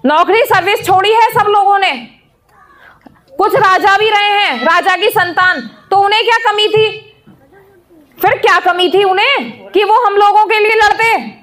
नौकरी सर्विस छोड़ी है सब लोगों ने। कुछ राजा भी रहे हैं, राजा की संतान, तो उन्हें क्या कमी थी? फिर क्या कमी थी उन्हें कि वो हम लोगों के लिए लड़ते?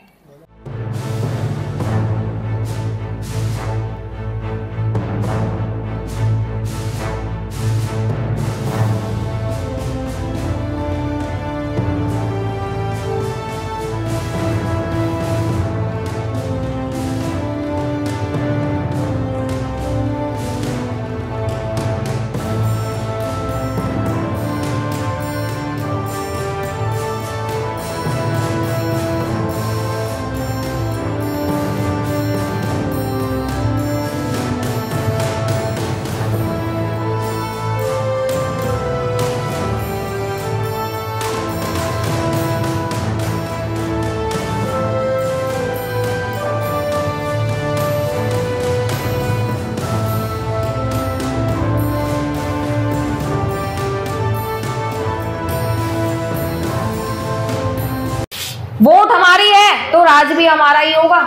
वोट हमारी है तो राज भी हमारा ही होगा,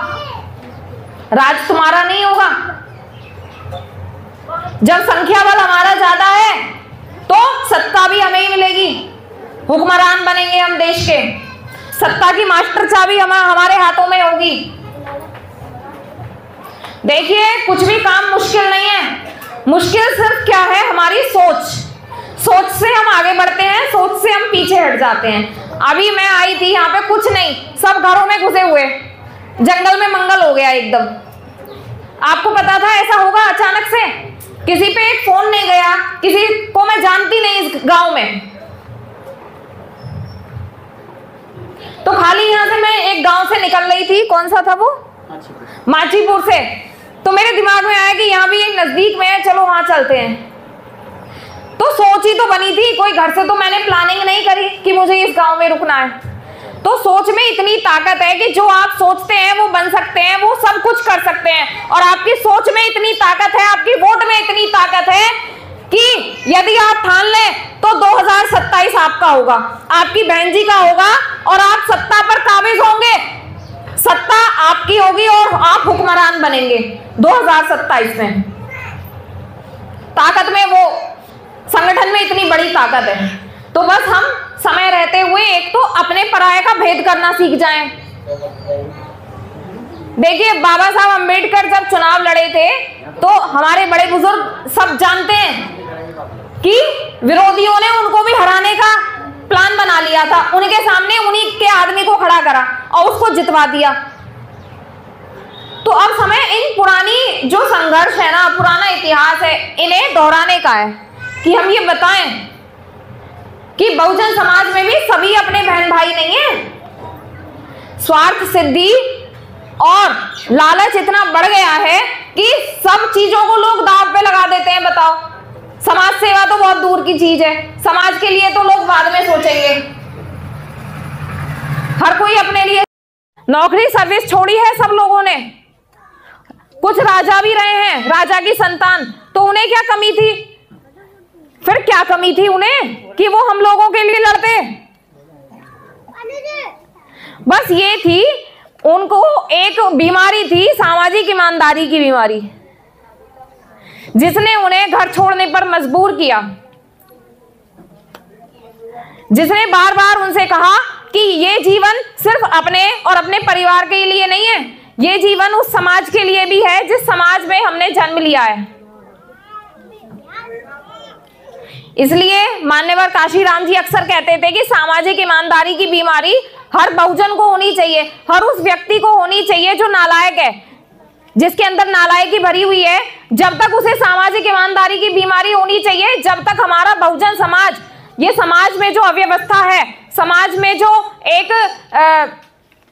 राज तुम्हारा नहीं होगा। जब संख्या बल हमारा ज्यादा है तो सत्ता भी हमें ही मिलेगी, हुक्मरान बनेंगे हम देश के, सत्ता की मास्टर चाबी हमारे हाथों में होगी। देखिए कुछ भी काम मुश्किल नहीं है, मुश्किल सिर्फ क्या है, हमारी सोच। सोच से हम आगे बढ़ते हैं, सोच से हम पीछे हट जाते हैं। अभी मैं आई थी यहाँ पे, कुछ नहीं, सब घरों में घुसे हुए, जंगल में मंगल हो गया एकदम। आपको पता था ऐसा होगा? अचानक से किसी पे एक फोन नहीं गया, किसी को मैं जानती नहीं इस गांव में। तो खाली यहाँ से मैं एक गांव से निकल रही थी, कौन सा था वो, माचीपुर से, तो मेरे दिमाग में आया कि यहाँ भी एक नजदीक में है, चलो वहां चलते हैं। तो सोच ही तो बनी थी, कोई घर से तो मैंने प्लानिंग नहीं करी कि मुझे इस गांव में रुकना है। तो सोच में इतनी ताकत है कि जो आप सोचते हैं वो बन सकते हैं, वो सब कुछ कर सकते हैं। और आपकी सोच में इतनी ताकत है, आपकी वोट में इतनी ताकत है कि यदि आप ठान लें तो 2027 आपका होगा, आपकी बहन जी का होगा और आप सत्ता पर काबिज होंगे, सत्ता आपकी होगी और आप हुक्मरान बनेंगे 2027 में। ताकत में वो संगठन में इतनी बड़ी ताकत है। तो बस हम समय रहते हुए एक तो अपने पराये का भेद करना सीख जाएं। देखिए बाबा साहब अंबेडकर जब चुनाव लड़े थे तो हमारे बड़े बुजुर्ग सब जानते हैं कि विरोधियों ने उनको भी हराने का प्लान बना लिया था, उनके सामने उन्हीं के आदमी को खड़ा करा और उसको जितवा दिया। तो अब समय इन पुरानी जो संघर्ष है ना, पुराना इतिहास है, इन्हें दोहराने का है कि हम ये बताएं कि बहुजन समाज में भी सभी अपने बहन भाई नहीं है। स्वार्थ सिद्धि और लालच इतना बढ़ गया है कि सब चीजों को लोग दांव पे लगा देते हैं। बताओ, समाज सेवा तो बहुत दूर की चीज है, समाज के लिए तो लोग बाद में सोचेंगे। हर कोई अपने लिए नौकरी सर्विस छोड़ी है सब लोगों ने। कुछ राजा भी रहे हैं, राजा की संतान, तो उन्हें क्या कमी थी? फिर क्या कमी थी उन्हें कि वो हम लोगों के लिए लड़ते? बस ये थी, उनको एक बीमारी थी, सामाजिक ईमानदारी की बीमारी, जिसने उन्हें घर छोड़ने पर मजबूर किया, जिसने बार बार उनसे कहा कि ये जीवन सिर्फ अपने और अपने परिवार के लिए नहीं है, ये जीवन उस समाज के लिए भी है जिस समाज में हमने जन्म लिया है। इसलिए मान्यवर काशीराम जी अक्सर कहते थे कि सामाजिक ईमानदारी की बीमारी हर बहुजन को होनी चाहिए, हर उस व्यक्ति को होनी चाहिए जो नालायक है, जिसके अंदर नालायकी भरी हुई है। जब तक उसे सामाजिक ईमानदारी की बीमारी होनी चाहिए, जब तक हमारा बहुजन समाज, ये समाज में जो अव्यवस्था है, समाज में जो एक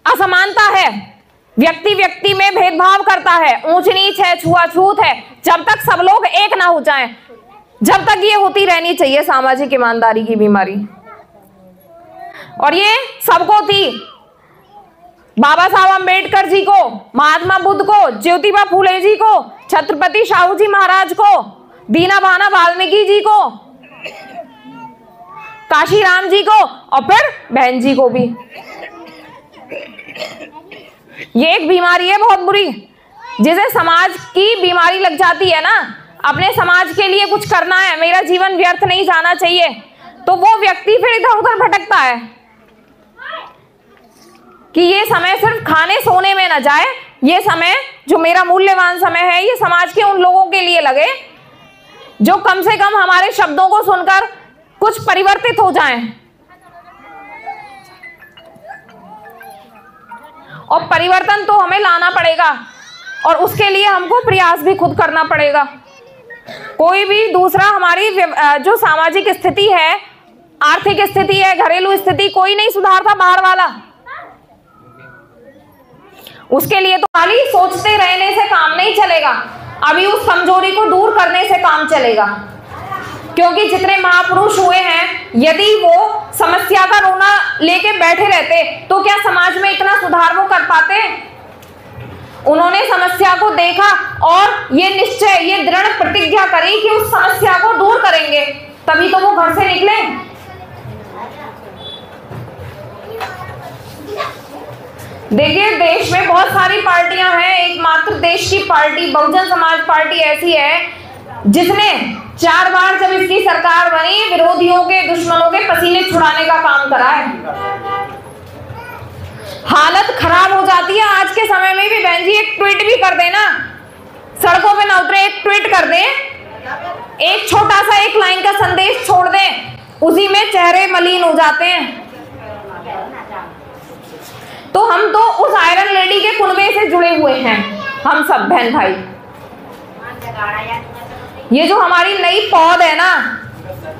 असमानता है, व्यक्ति व्यक्ति में भेदभाव करता है, ऊंच नीच है, छुआछूत है, जब तक सब लोग एक ना हो जाएं, जब तक ये होती रहनी चाहिए सामाजिक ईमानदारी की बीमारी। और ये सबको थी, बाबा साहब अंबेडकर जी को, महात्मा बुद्ध को, ज्योतिबा फूले जी को, छत्रपति शाहू जी महाराज को, दीना भाना वाल्मीकि जी को, काशीराम जी को और फिर बहन जी को भी। ये एक बीमारी है बहुत बुरी, जिसे समाज की बीमारी लग जाती है ना, अपने समाज के लिए कुछ करना है, मेरा जीवन व्यर्थ नहीं जाना चाहिए, तो वो व्यक्ति फिर इधर उधर भटकता है कि ये समय सिर्फ खाने सोने में न जाए, ये समय जो मेरा मूल्यवान समय है ये समाज के उन लोगों के लिए लगे जो कम से कम हमारे शब्दों को सुनकर कुछ परिवर्तित हो जाएं। और परिवर्तन तो हमें लाना पड़ेगा और उसके लिए हमको प्रयास भी खुद करना पड़ेगा। कोई भी दूसरा हमारी जो सामाजिक स्थिति है, आर्थिक स्थिति है, घरेलू स्थिति कोई नहीं सुधारता बाहर वाला। उसके लिए तो खाली सोचते रहने से काम नहीं चलेगा, अभी उस कमजोरी को दूर करने से काम चलेगा। क्योंकि जितने महापुरुष हुए हैं, यदि वो समस्या का रोना लेके बैठे रहते तो क्या समाज में इतना सुधार वो कर पाते? उन्होंने समस्या को देखा और ये निश्चय, ये दृढ़ प्रतिज्ञा करी कि उस समस्या को दूर करेंगे, तभी तो वो घर से निकले। देखिए, देश में बहुत सारी पार्टियां हैं, एकमात्र देश की पार्टी बहुजन समाज पार्टी ऐसी है जिसने 4 बार जब इसकी सरकार बनी, विरोधियों के, दुश्मनों के पसीने छुड़ाने का काम करा है। हालत खराब हो जाती है आज के समय में भी। बहन जी एक ट्वीट भी कर देना, सड़कों पे ना उतरे, एक ट्वीट कर दे, एक छोटा सा एक लाइन का संदेश छोड़ दे, उसी में चेहरे मलिन हो जाते हैं। तो हम तो उस आयरन लेडी के कुनबे से जुड़े हुए हैं, हम सब बहन भाई। ये जो हमारी नई पौध है ना,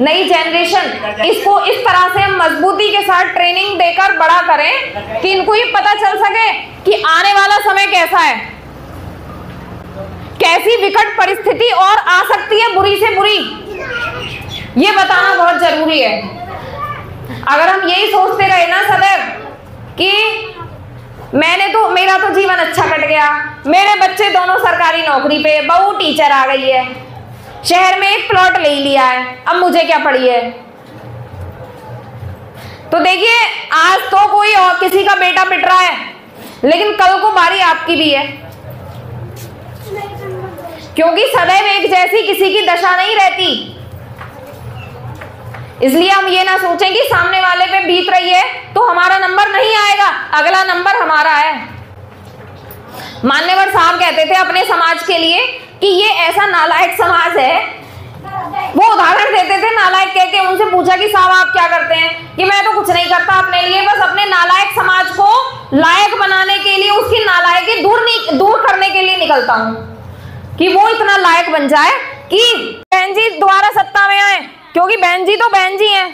नई जनरेशन, इसको इस तरह से हम मजबूती के साथ ट्रेनिंग देकर बड़ा करें कि इनको ये पता चल सके कि आने वाला समय कैसा है, कैसी विकट परिस्थिति और आ सकती है, बुरी से बुरी, ये बताना बहुत जरूरी है। अगर हम यही सोचते रहे ना सदैव कि मेरा तो जीवन अच्छा कट गया, मेरे बच्चे दोनों सरकारी नौकरी पे, बहू टीचर आ गई है, शहर में एक प्लॉट ले लिया है, अब मुझे क्या पड़ी है। तो देखिए, आज तो कोई और किसी का बेटा पिट रहा है, लेकिन कल को बारी आपकी भी है, क्योंकि सदैव एक जैसी किसी की दशा नहीं रहती। इसलिए हम ये ना सोचें कि सामने वाले पे बीत रही है तो हमारा नंबर नहीं आएगा, अगला नंबर हमारा है। मान्यवर साहब कहते थे अपने समाज के लिए कि ये ऐसा नालायक समाज है, वो उदाहरण देते थे नालायक कह के। उनसे पूछा कि साहब आप क्या करते हैं? कि मैं तो कुछ नहीं करता अपने लिए, बस अपने नालायक समाज को लायक बनाने के लिए, उसकी नालायकी दूर करने के लिए निकलता हूं कि वो इतना लायक बन जाए कि बहन जी दोबारा सत्ता में आए। क्योंकि बहन जी तो बहन जी हैं,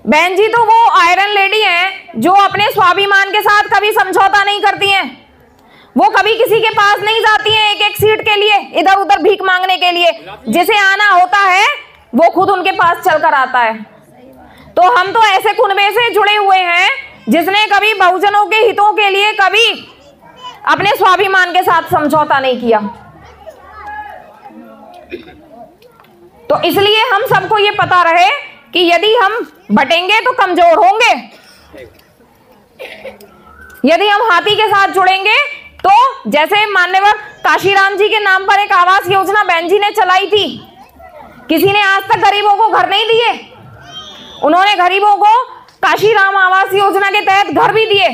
बहन जी तो वो आयरन लेडी हैं जो अपने स्वाभिमान के साथ कभी समझौता नहीं करती हैं। वो कभी किसी के पास नहीं जाती हैं एक एक सीट के लिए, इधर उधर भीख मांगने के लिए। जिसे आना होता है वो खुद उनके पास चलकर आता है। तो हम तो ऐसे कुनबे से जुड़े हुए हैं जिसने कभी बहुजनों के हितों के लिए कभी अपने स्वाभिमान के साथ समझौता नहीं किया। तो इसलिए हम सबको ये पता रहे कि यदि हम बटेंगे तो कमजोर होंगे, यदि हम हाथी के साथ जुड़ेंगे तो जैसे मान्यवर काशीराम जी के नाम पर एक आवास योजना बहन जी ने चलाई थी, किसी ने आज तक गरीबों को घर नहीं दिए, उन्होंने गरीबों को काशीराम आवास योजना के तहत घर भी दिए।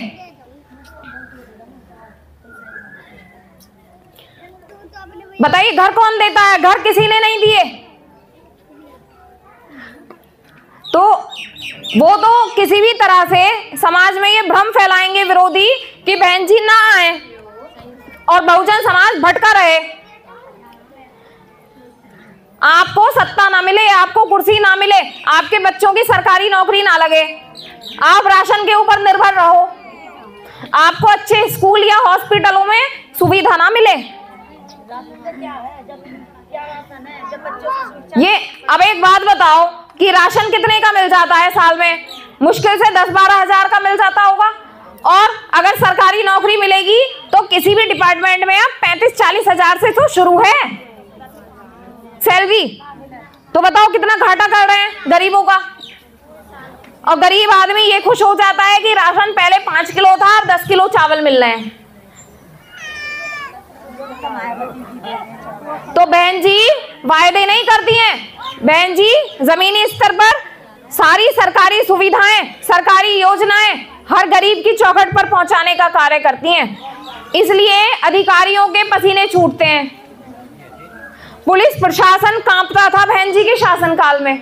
बताइए घर कौन देता है? घर किसी ने नहीं दिए। तो वो तो किसी भी तरह से समाज में ये भ्रम फैलाएंगे विरोधी कि बहन जी ना आए और बहुजन समाज भटका रहे, आपको सत्ता ना मिले, आपको कुर्सी ना मिले, आपके बच्चों की सरकारी नौकरी ना लगे, आप राशन के ऊपर निर्भर रहो, आपको अच्छे स्कूल या हॉस्पिटलों में सुविधा ना मिले। ये अब एक बात बताओ कि राशन कितने का मिल जाता है साल में? मुश्किल से 10-12 हजार का मिल जाता होगा। और अगर सरकारी नौकरी मिलेगी तो किसी भी डिपार्टमेंट में अब 35-40 हजार से तो शुरू है सैलरी। तो बताओ कितना घाटा कर रहे हैं गरीबों का। और गरीब आदमी ये खुश हो जाता है कि राशन पहले 5 किलो था और 10 किलो चावल मिल रहे हैं। तो बहन जी वायदे नहीं करती हैं, बहन जी जमीनी स्तर पर सारी सरकारी सुविधाएं, सरकारी योजनाएं हर गरीब की चौखट पर पहुंचाने का कार्य करती हैं, इसलिए अधिकारियों के पसीने छूटते हैं। पुलिस प्रशासन कांपता था बहन जी के शासनकाल में।